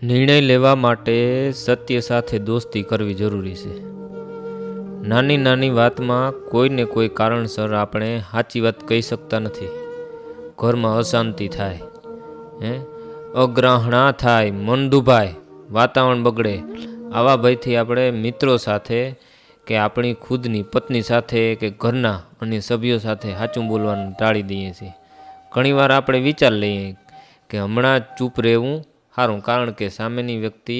નિર્ણય લેવા માટે સત્ય સાથે દોસ્તી કરવી જરૂરી છે. નાની નાની વાતમાં કોઈને કોઈ કારણસર આપણે સાચી વાત કહી શકતા નથી. ઘરમાં અશાંતિ થાય, અગ્રહણા થાય, મન દુભાય, વાતાવરણ બગડે. આવા ભયથી આપણે મિત્રો સાથે કે આપણી ખુદની પત્ની સાથે કે ઘરના અન્ય સભ્યો સાથે સાચું બોલવાનું ટાળી દઈએ છીએ. ઘણીવાર આપણે વિચાર લઈએ કે હમણાં ચૂપ રહેવું સારું, કારણ કે સામેની વ્યક્તિ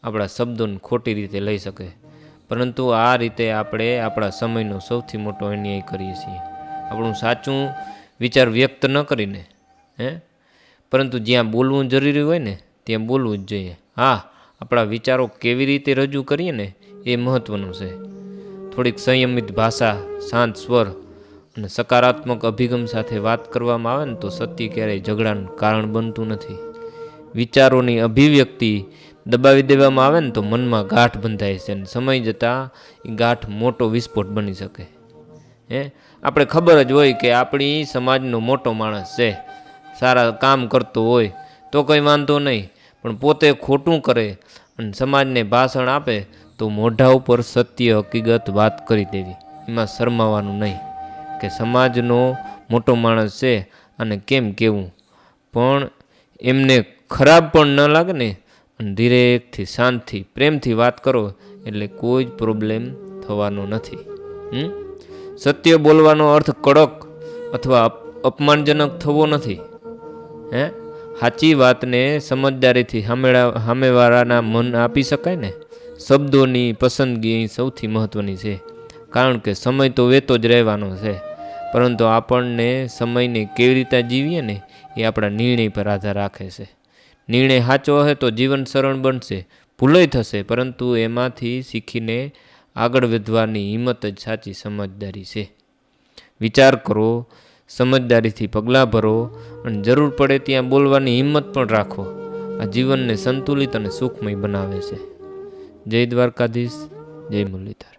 આપણા શબ્દોને ખોટી રીતે લઈ શકે. પરંતુ આ રીતે આપણે આપણા સમયનો સૌથી મોટો અન્યાય કરીએ છીએ. આપણું સાચું વિચાર વ્યક્ત ન કરીને પરંતુ જ્યાં બોલવું જરૂરી હોય ને ત્યાં બોલવું જ જોઈએ. હા, આપણા વિચારો કેવી રીતે રજૂ કરીએ ને એ મહત્ત્વનું છે. થોડીક સંયમિત ભાષા, શાંત સ્વર અને સકારાત્મક અભિગમ સાથે વાત કરવામાં આવે ને તો સત્ય ક્યારેય ઝઘડાનું કારણ બનતું નથી. વિચારોની અભિવ્યક્તિ દબાવી દેવામાં આવે ને તો મનમાં ગાંઠ બંધાય છે અને સમય જતાં એ ગાંઠ મોટો વિસ્ફોટ બની શકે. આપણે ખબર જ હોય કે આપણી સમાજનો મોટો માણસ છે, સારા કામ કરતો હોય તો કંઈ વાંધો નહીં, પણ પોતે ખોટું કરે અને સમાજને ભાષણ આપે તો મોઢા ઉપર સત્ય હકીકત વાત કરી દેવી, એમાં શરમાવાનું નહીં કે સમાજનો મોટો માણસ છે અને કેમ કહેવું. પણ એમને ખરાબ પણ ન લાગે ને અને ધીરેથી શાંતથી પ્રેમથી વાત કરો એટલે કોઈ જ પ્રોબ્લેમ થવાનો નથી. સત્ય બોલવાનો અર્થ કડક અથવા અપમાનજનક થવો નથી. સાચી વાતને સમજદારીથી સામેવાળાના મન આપી શકાય ને. શબ્દોની પસંદગી અહીં સૌથી મહત્ત્વની છે, કારણ કે સમય તો વેતો જ રહેવાનો છે, પરંતુ આપણને સમયને કેવી રીતે જીવીએ ને એ આપણા નિર્ણય પર આધાર રાખે છે. નિર્ણય સાચો હશે તો જીવન સરળ બનશે, ભૂલો થશે, પરંતુ એમાંથી શીખીને આગળ વધવાની હિંમત જ સાચી સમજદારી છે. વિચાર કરો, સમજદારીથી પગલાં ભરો અને જરૂર પડે ત્યાં બોલવાની હિંમત પણ રાખો. આ જીવનને સંતુલિત અને સુખમય બનાવે છે. જય દ્વારકાધીશ, જય મુરલીધર.